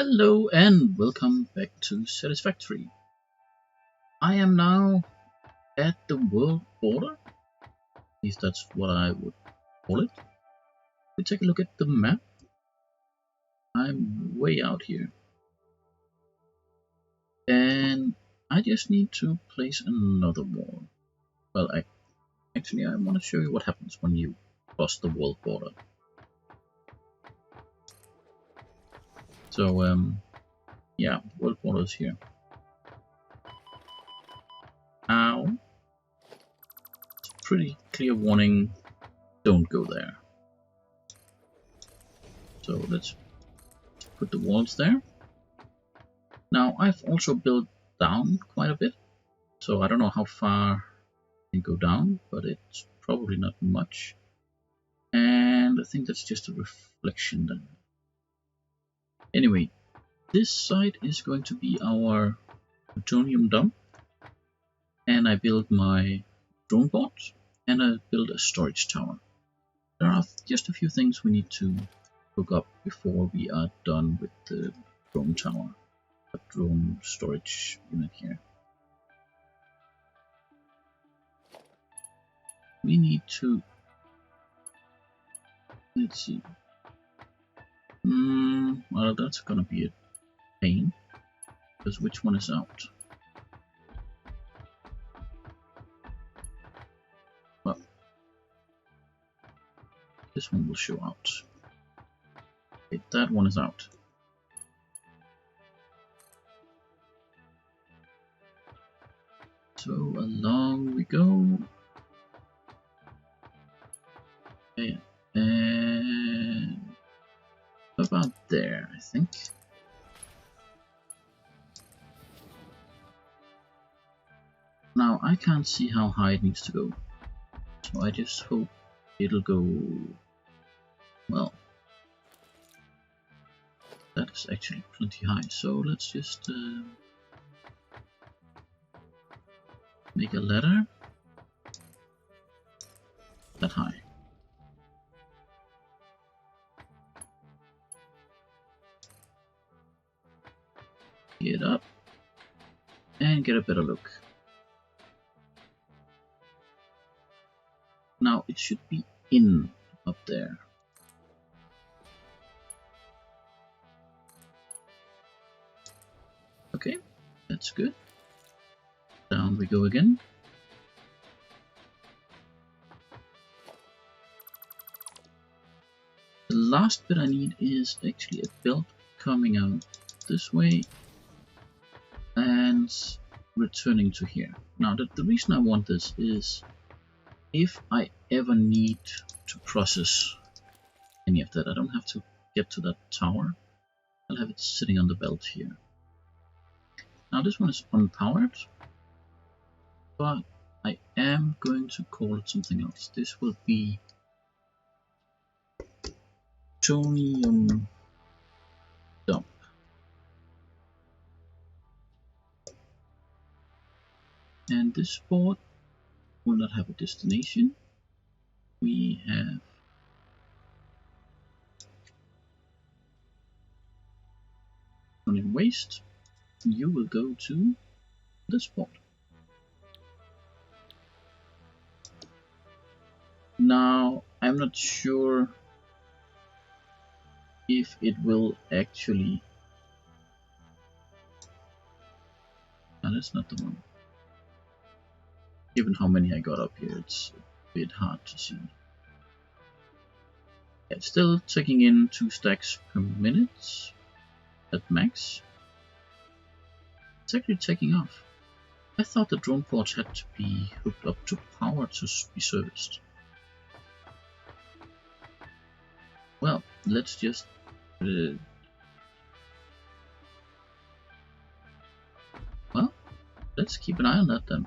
Hello and welcome back to Satisfactory. I am now at the world border, at least that's what I would call it. We take a look at the map. I'm way out here. And I just need to place another wall. Well, actually I want to show you what happens when you cross the world border. So, yeah, world border is here. Now, it's a pretty clear warning, don't go there. So let's put the walls there. Now I've also built down quite a bit, so I don't know how far I can go down, but it's probably not much. And I think that's just a reflection then. Anyway, this site is going to be our plutonium dump, and I built my drone port, and I built a storage tower. There are just a few things we need to hook up before we are done with the drone tower, the drone storage unit here. We need to, let's see, well, that's gonna be a pain, because which one is out? Well, this one will show out. Okay, that one is out. So along we go. Okay, and about there, I think. Now I can't see how high it needs to go, so I just hope it'll go, well, that is actually plenty high, so let's just make a ladder that high. Get up and get a better look. Now it should be in up there. Okay, that's good. Down we go again. The last bit I need is actually a belt coming out this way and returning to here. Now the reason I want this is if I ever need to process any of that, I don't have to get to that tower. I'll have it sitting on the belt here. Now this one is unpowered, but I am going to call it something else. This will be plutonium dump. And this port will not have a destination. We have plutonium waste. You will go to this port. Now I'm not sure if it will actually, no, that's not the one. Given how many I got up here, it's a bit hard to see. It's still taking in 2 stacks per minute at max. It's actually taking off. I thought the drone ports had to be hooked up to power to be serviced. Well, let's just well, let's keep an eye on that then.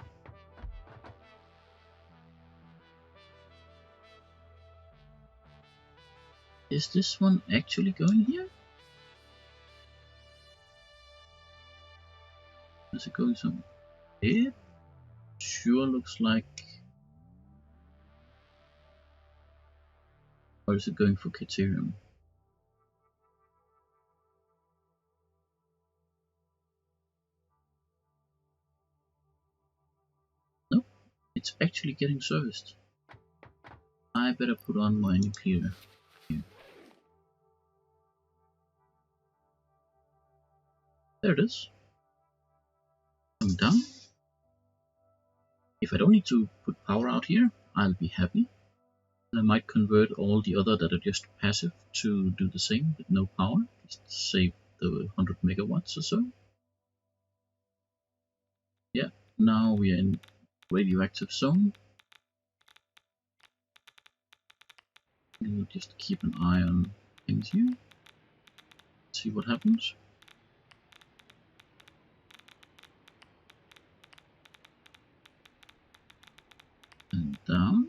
Is this one actually going here? Is it going somewhere? It sure looks like. Or is it going for Caterium? it's actually getting serviced. I better put on my nuclear here. There it is. Coming down. If I don't need to put power out here, I'll be happy. I might convert all the other that are just passive to do the same with no power. Just save the 100 megawatts or so. Yeah, now we are in radioactive zone. We'll just keep an eye on things here. See what happens. And down.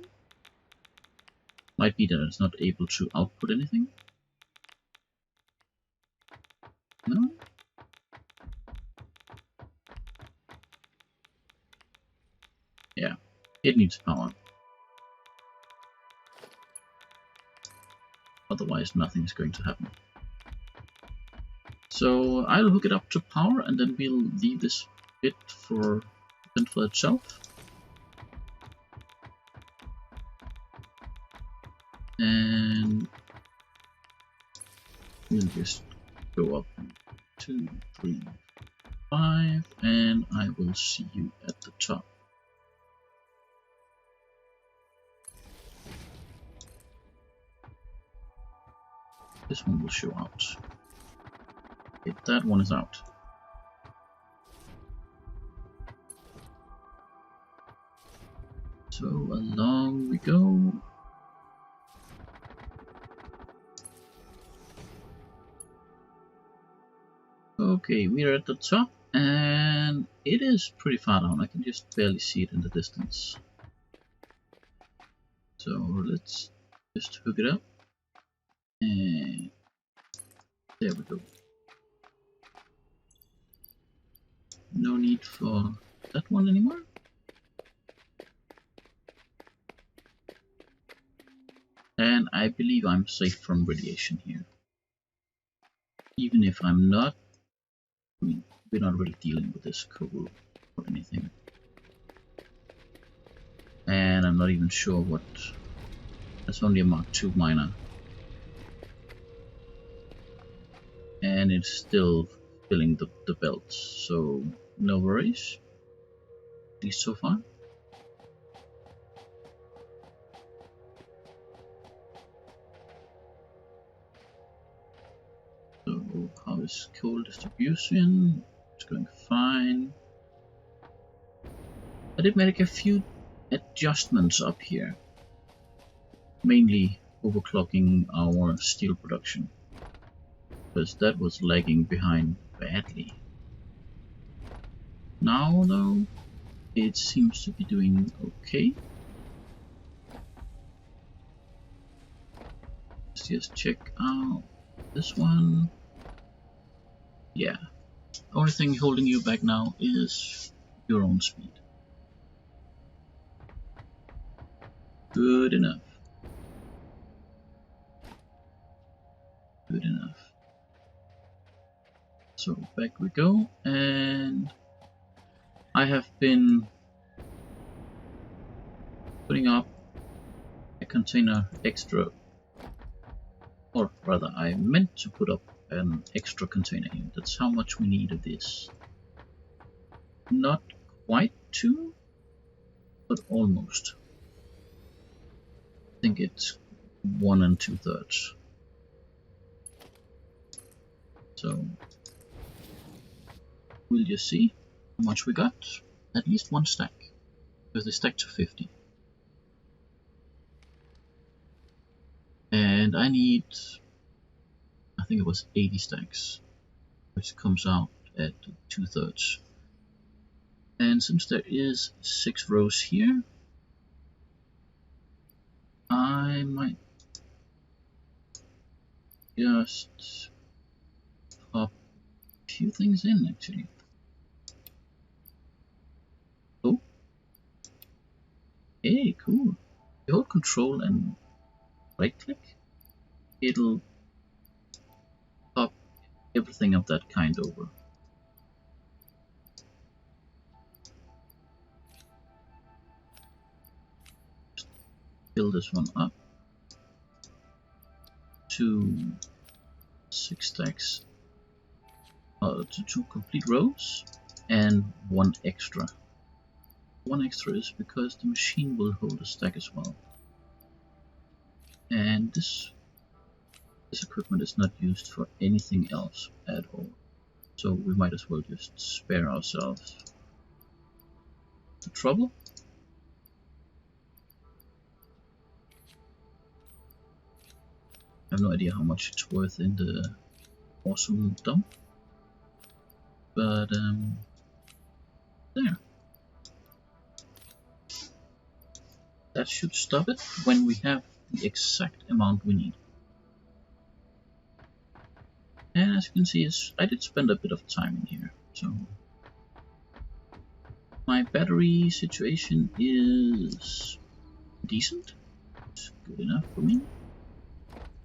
Might be that it's not able to output anything. No. Yeah, it needs power. Otherwise, nothing's going to happen. So I'll hook it up to power, and then we'll leave this bit for itself. And we'll just go up 2, 3, 5, and I will see you at the top. This one will show out. Okay, that one is out. So along we go. Okay, we are at the top, and it is pretty far down. I can just barely see it in the distance. So let's just hook it up, and there we go. No need for that one anymore. And I believe I'm safe from radiation here. Even if I'm not, I mean, we're not really dealing with this coal or anything. And I'm not even sure what. That's only a Mark II miner. And it's still filling the belts, so no worries. At least so far. So how is coal distribution? It's going fine. I did make a few adjustments up here, mainly overclocking our steel production, because that was lagging behind badly. Now though, it seems to be doing okay. Let's just check out this one. Yeah, only thing holding you back now is your own speed. Good enough. Good enough. So back we go, and I have been putting up a container extra, or rather I meant to put up an extra container here. That's how much we need of this. Not quite 2, but almost. I think it's 1 2/3. So we'll just see how much we got. At least 1 stack, because they stack to 50. And I need, I think it was 80 stacks, which comes out at 2/3. And since there is 6 rows here, I might just pop a few things in actually. Oh, hey, cool. You hold control and right click, it'll pop everything of that kind over. fill this one up to 6 stacks, to 2 complete rows, and 1 extra. 1 extra is because the machine will hold a stack as well. And this equipment is not used for anything else at all. So we might as well just spare ourselves the trouble. I have no idea how much it's worth in the awesome dump, but there. That should stop it when we have the exact amount we need. And as you can see, I did spend a bit of time in here, so my battery situation is decent. It's good enough for me.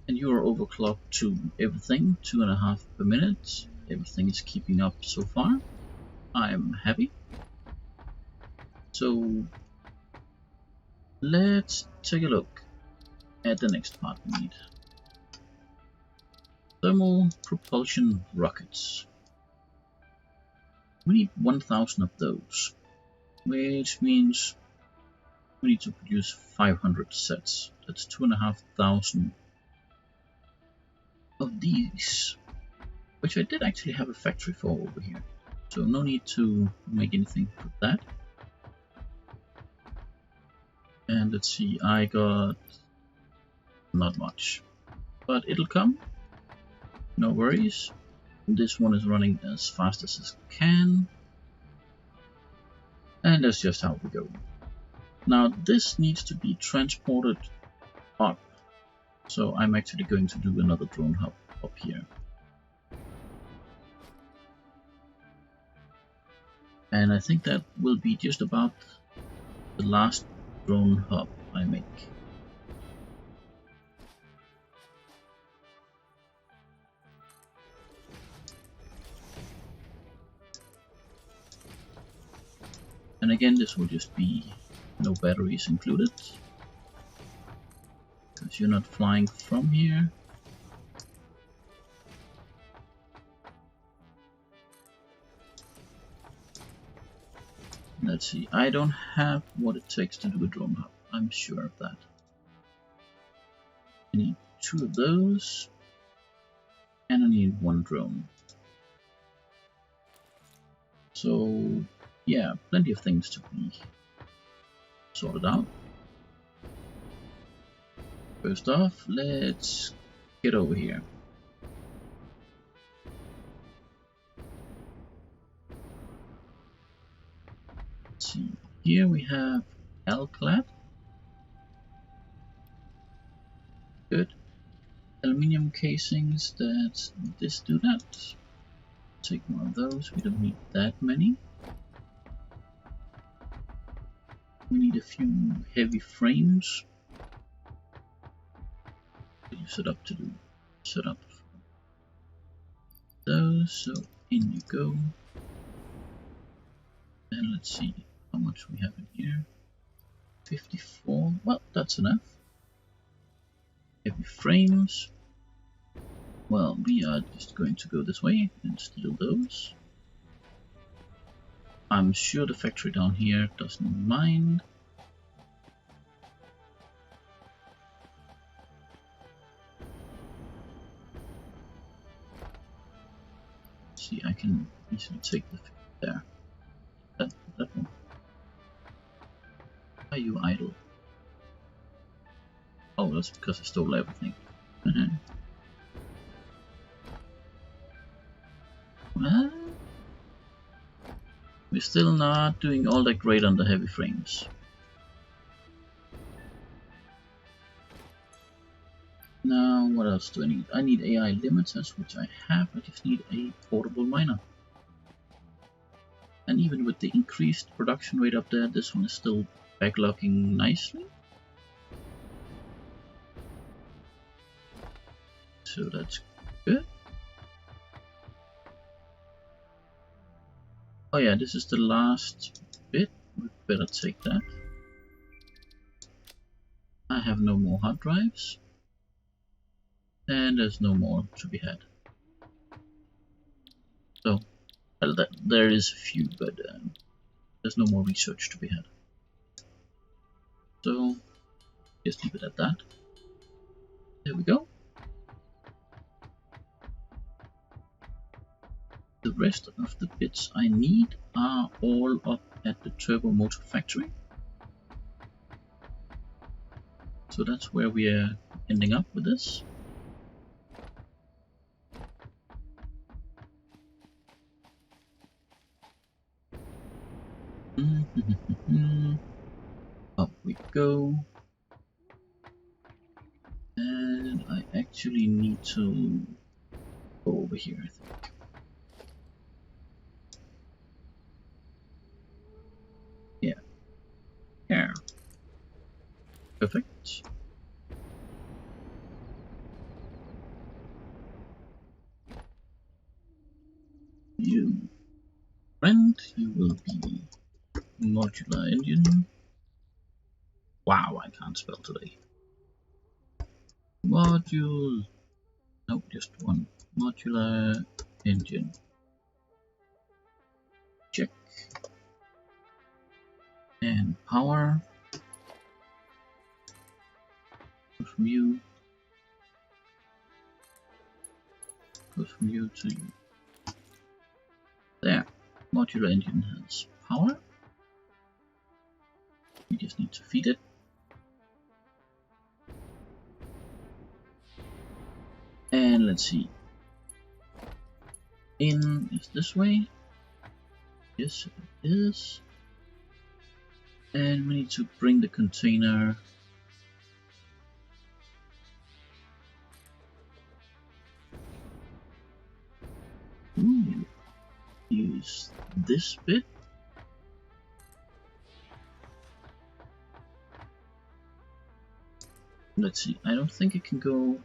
And you are overclocked to everything, 2.5 per minute. Everything is keeping up so far. I'm happy. So let's take a look at the next part we need. Thermal propulsion rockets. We need 1,000 of those, which means we need to produce 500 sets. That's 2,500 of these, which I did actually have a factory for over here, so no need to make anything for that. And let's see, I got not much, but it'll come, no worries. This one is running as fast as it can, and that's just how we go. Now this needs to be transported up, so I'm actually going to do another drone hub up here. And I think that will be just about the last drone hub I make. And again, this will just be no batteries included, because you're not flying from here. Let's see, I don't have what it takes to do a drone hub, I'm sure of that. I need 2 of those, and I need 1 drone. So yeah, plenty of things to be sorted out. First off, let's get over here. Let's see, here we have L-clad. Good. Aluminium casings that this do that. Take one of those, we don't need that many. We need a few heavy frames. You set up to do setup those, so in you go. And let's see how much we have in here. 54, well, that's enough. Heavy frames. Well, we are just going to go this way and steal those. I'm sure the factory down here doesn't mind. See, I can easily take the there. That one. Why are you idle? Oh, that's because I stole everything. Well, we're still not doing all that great on the heavy frames. Now, what else do I need? I need AI limiters, which I have. I just need a portable miner. And even with the increased production rate up there, this one is still backlogging nicely. So that's good. Oh yeah, this is the last bit. We better take that. I have no more hard drives, and there's no more to be had. So there is a few, but there's no more research to be had. So just leave it at that. There we go. The rest of the bits I need are all up at the turbo motor factory. So that's where we are ending up with this. Up we go. And I actually need to go over here, I think. Yeah. Perfect. You, friend, you will be modular engine. Wow, I can't spell today. Module. Nope, just one. Modular engine. Check. And power. Goes from you. Goes from you to you. There. Modular engine has power. We just need to feed it. And let's see. In is this way. Yes, it is. And we need to bring the container use this bit. Let's see, I don't think it can go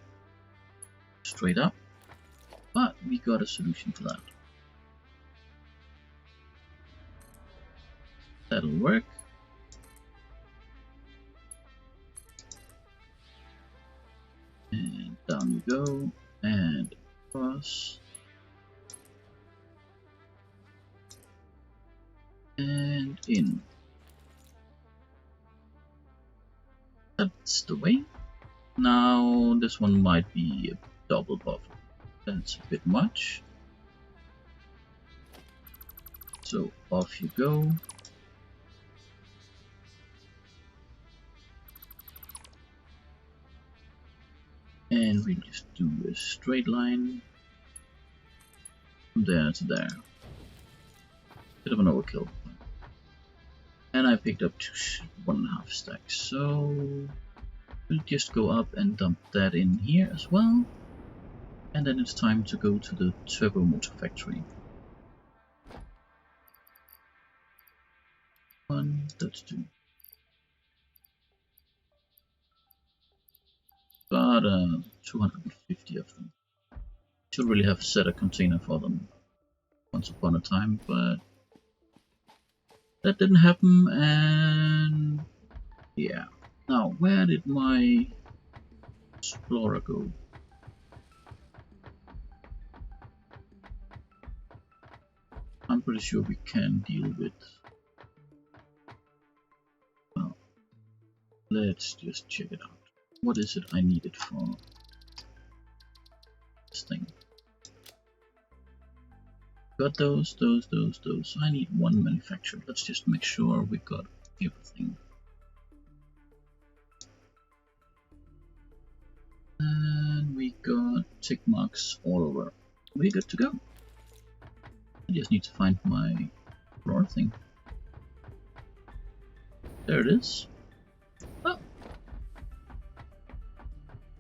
straight up, but we got a solution for that. That'll work. And down you go, and across. And in. That's the way. Now this one might be a double buffer. That's a bit much. So off you go. And we just do a straight line from there to there. Bit of an overkill. And I picked up 1.5 stacks, so we'll just go up and dump that in here as well. And then it's time to go to the turbo motor factory. That's 2. About 250 of them. Should really have set a container for them once upon a time, but that didn't happen. And yeah, now where did my explorer go? I'm pretty sure we can deal with. Well, let's just check it out. What is it I needed for this thing? Got those. I need one manufacturer. Let's just make sure we got everything. And we got tick marks all over. We're good to go. I just need to find my floor thing. There it is. Oh.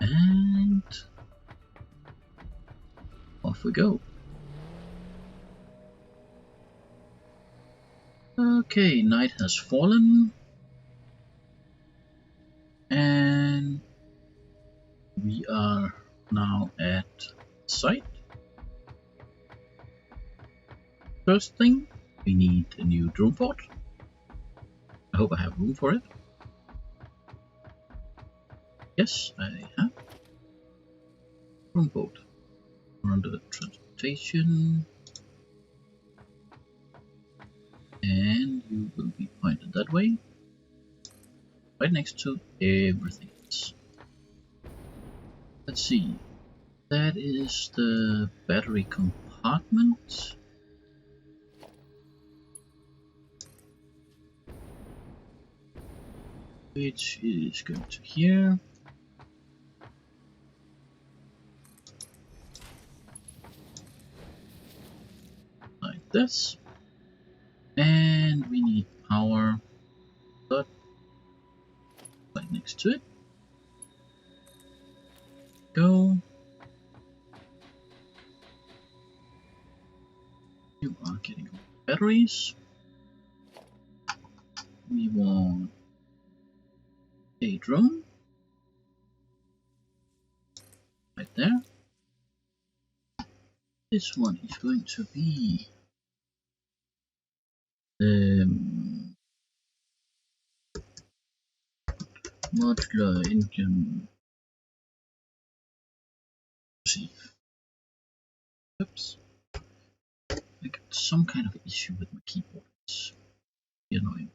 And off we go. Okay, night has fallen. And we are now at site. First thing, we need a new drone pod. I hope I have room for it. Yes, I have. From boat. We're under transportation. And you will be pointed that way. Right next to everything else. Let's see. That is the battery compartment. Which is going to here. Like this. And we need power. But right next to it. Go. You are getting all the batteries. We want a drone. Right there. This one is going to be modular engine. See. Oops. I got some kind of issue with my keyboard. It's annoying.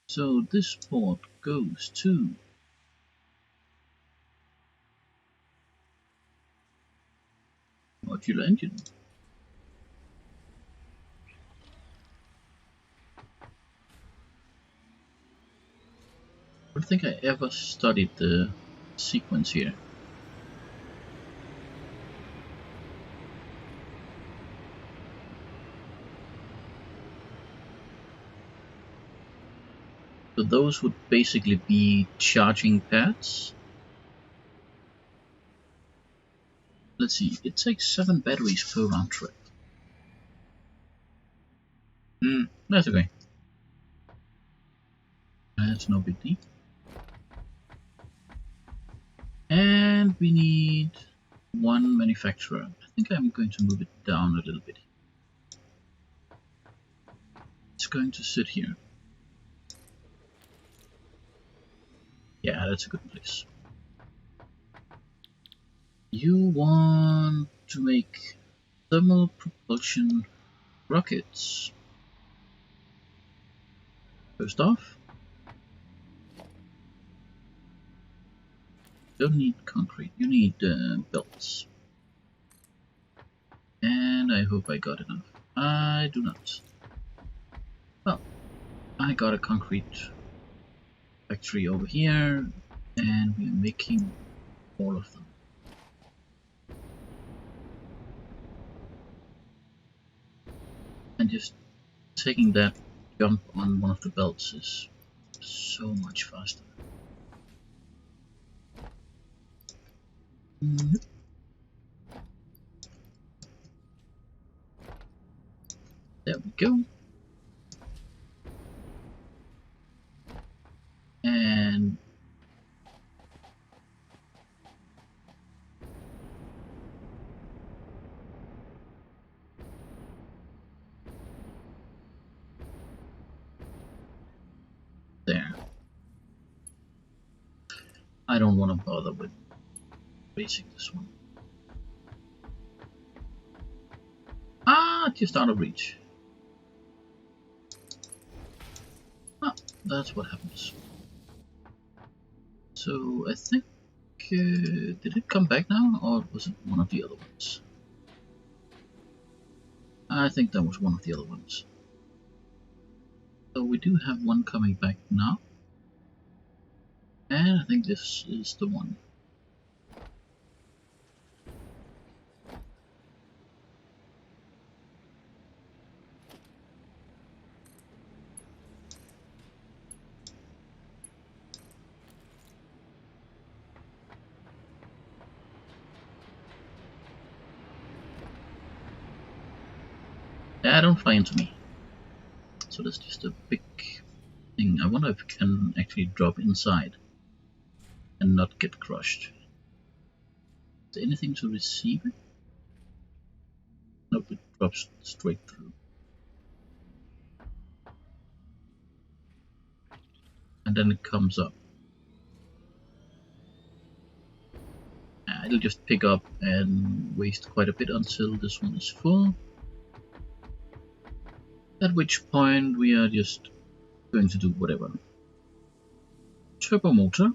So this port goes to modular engine. I don't think I ever studied the sequence here. So those would basically be charging pads. Let's see, it takes 7 batteries per round trip. That's okay. That's no big deal. And we need one manufacturer. I think I'm going to move it down a little bit. It's going to sit here. Yeah, that's a good place. You want to make thermal propulsion rockets. First off, you don't need concrete, you need belts. And I hope I got enough. I do not. Well, I got a concrete factory over here, and we're making all of them. And just taking that jump on one of the belts is so much faster. There we go. And there. I don't want to bother with racing this one. Ah, just out of reach. Ah, that's what happens. So I think, did it come back now, or was it one of the other ones? I think that was one of the other ones. So we do have one coming back now. And I think this is the one. Yeah, don't fly into me. So that's just a big thing. I wonder if it can actually drop inside and not get crushed. Is there anything to receive it? Nope, it drops straight through. and then it comes up. It'll just pick up and waste quite a bit until this one is full. At which point we are just going to do whatever. Turbo motor.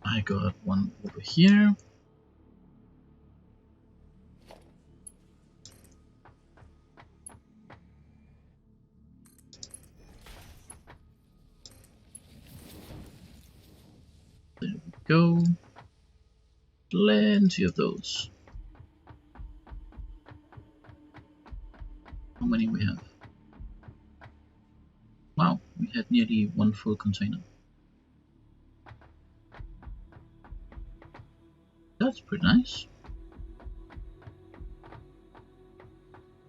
I got one over here. There we go. Plenty of those. How many we have? Wow, we had nearly one full container. That's pretty nice.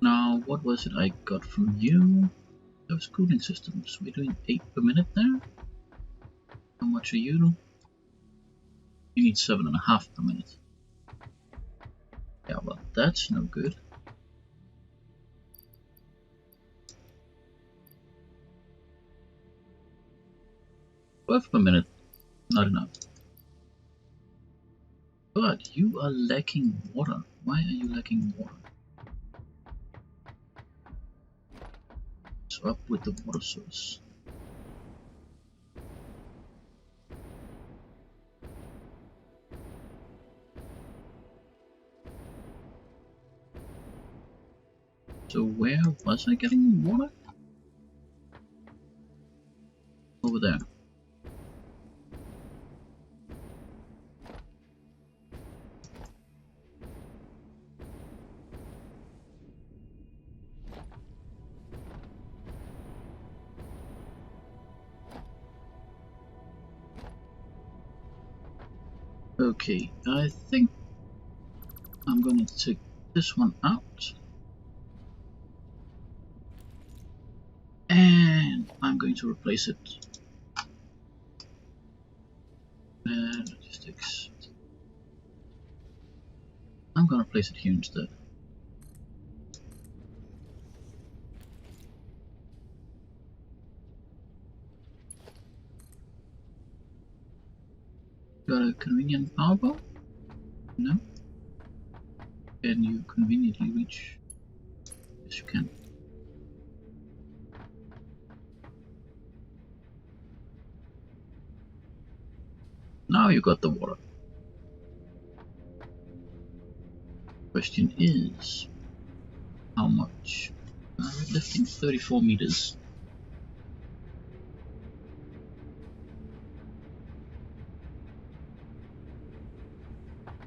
Now, what was it I got from you? Those cooling systems. We're doing 8 per minute there. How much are you? You need 7.5 per minute. Yeah, well, that's no good. 12 per minute, not enough. But you are lacking water. Why are you lacking water? So up with the water source. So where was I getting water? Over there. Okay, I think I'm going to take this one out. And I'm going to replace it. Logistics. I'm going to place it here instead. Got a convenient power bar? No? Can you conveniently reach? Yes, you can. Now you got the water. Question is, how much? We're lifting 34 meters.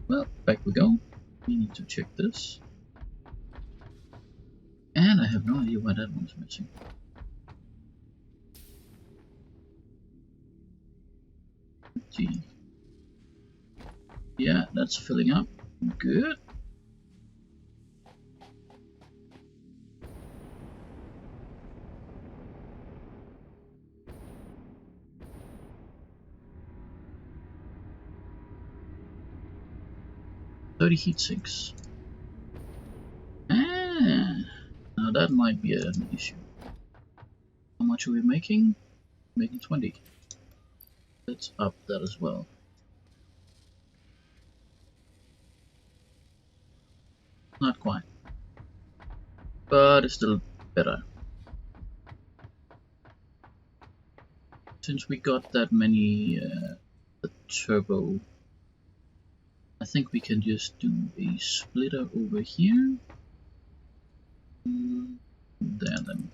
Well, back we go. We need to check this. And I have no idea why that one's missing. Gee. Yeah, that's filling up. Good. Heat sinks. Now that might be an issue. How much are we making? Making 20. Let's up that as well. Not quite. But it's still better. Since we got that many the turbo, I think we can just do a splitter over here. There then.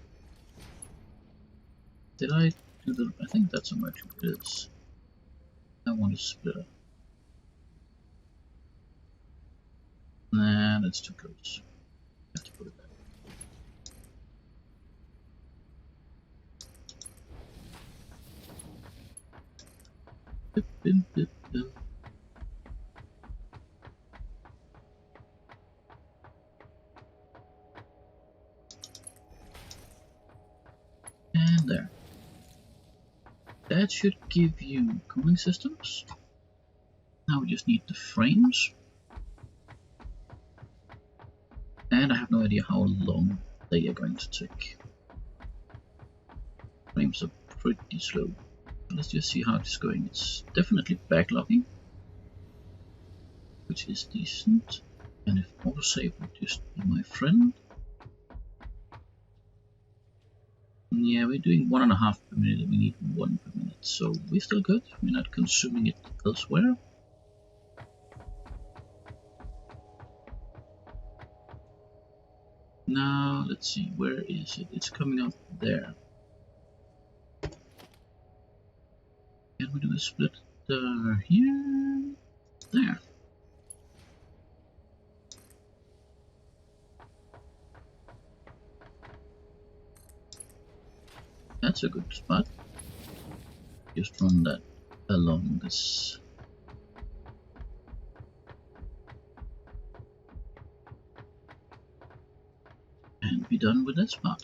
Did I do the... I think that's a merchant. It is. I want a splitter. Nah, that's too close. I have to put it back. And there. That should give you cooling systems. Now we just need the frames. And I have no idea how long they are going to take. Frames are pretty slow. Let's just see how it's going. It's definitely backlogging, which is decent. And if autosave would just be my friend. Yeah, we're doing 1.5 per minute and we need 1 per minute. So we're still good. We're not consuming it elsewhere. Now, let's see, where is it? It's coming up there. Can we do a split here? There. That's a good spot. Just run that along this. And be done with that spot.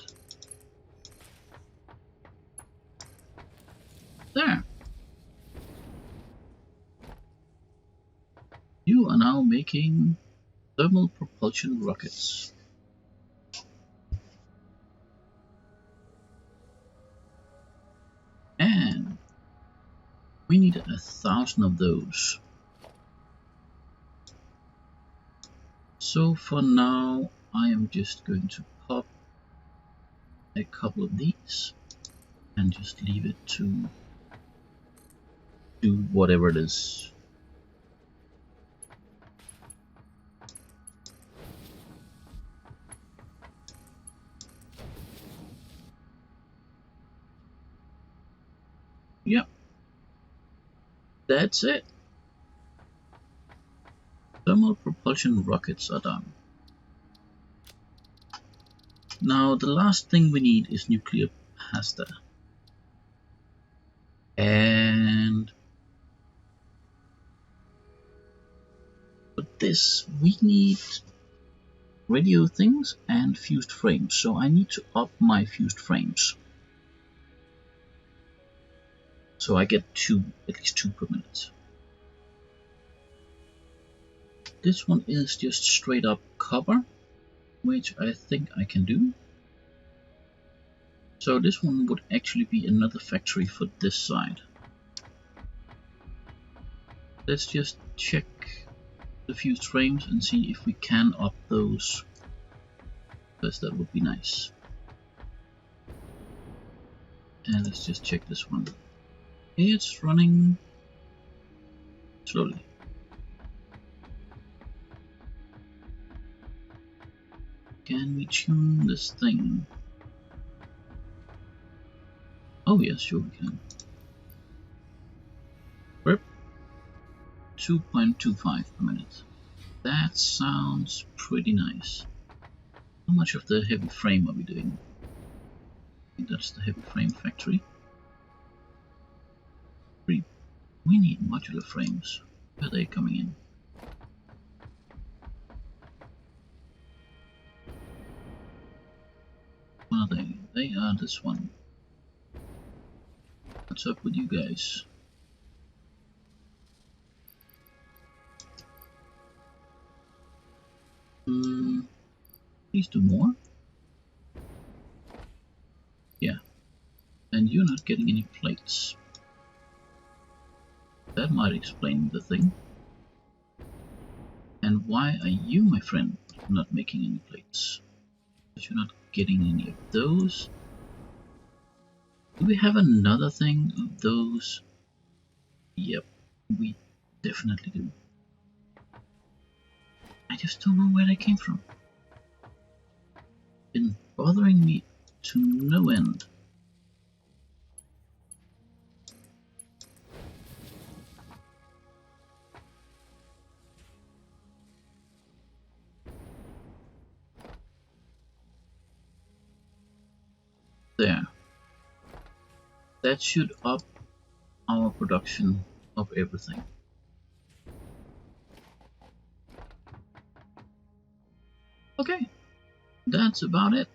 There. You are now making thermal propulsion rockets. And we need 1,000 of those. So for now, I am just going to pop a couple of these and just leave it to do whatever it is. Yep, that's it. Thermal propulsion rockets are done. Now the last thing we need is nuclear pasta. And for this we need radio things and fused frames. So I need to up my fused frames. So I get at least two per minute. This one is just straight up copper, which I think I can do. So this one would actually be another factory for this side. Let's just check the fused frames and see if we can up those, because that would be nice. And let's just check this one. It's running slowly. Can we tune this thing? Oh yes, sure we can. Rip. 2.25 per minute. That sounds pretty nice. How much of the heavy frame are we doing? I think that's the heavy frame factory. We need modular frames. Where are they coming in? What are they? They are this one. What's up with you guys? Please do more. Yeah. And you're not getting any plates. That might explain the thing. And why are you, my friend, not making any plates? Because you're not getting any of those. Do we have another thing of those? Yep, we definitely do. I just don't know where they came from. Been bothering me to no end. There. That should up our production of everything. Okay, that's about it.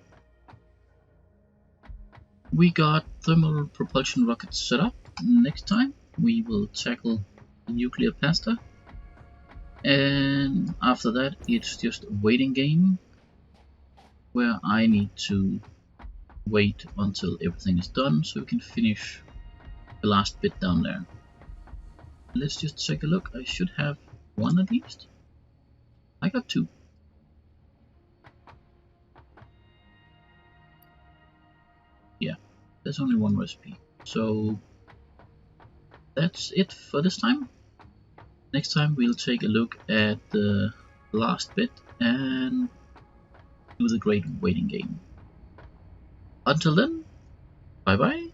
We got thermal propulsion rockets set up. Next time we will tackle the nuclear pasta, and after that it's just a waiting game where I need to wait until everything is done so we can finish the last bit down there. Let's just take a look. I should have one at least. I got two. Yeah, there's only one recipe. So that's it for this time. Next time we'll take a look at the last bit and do the great waiting game. Until then, bye bye.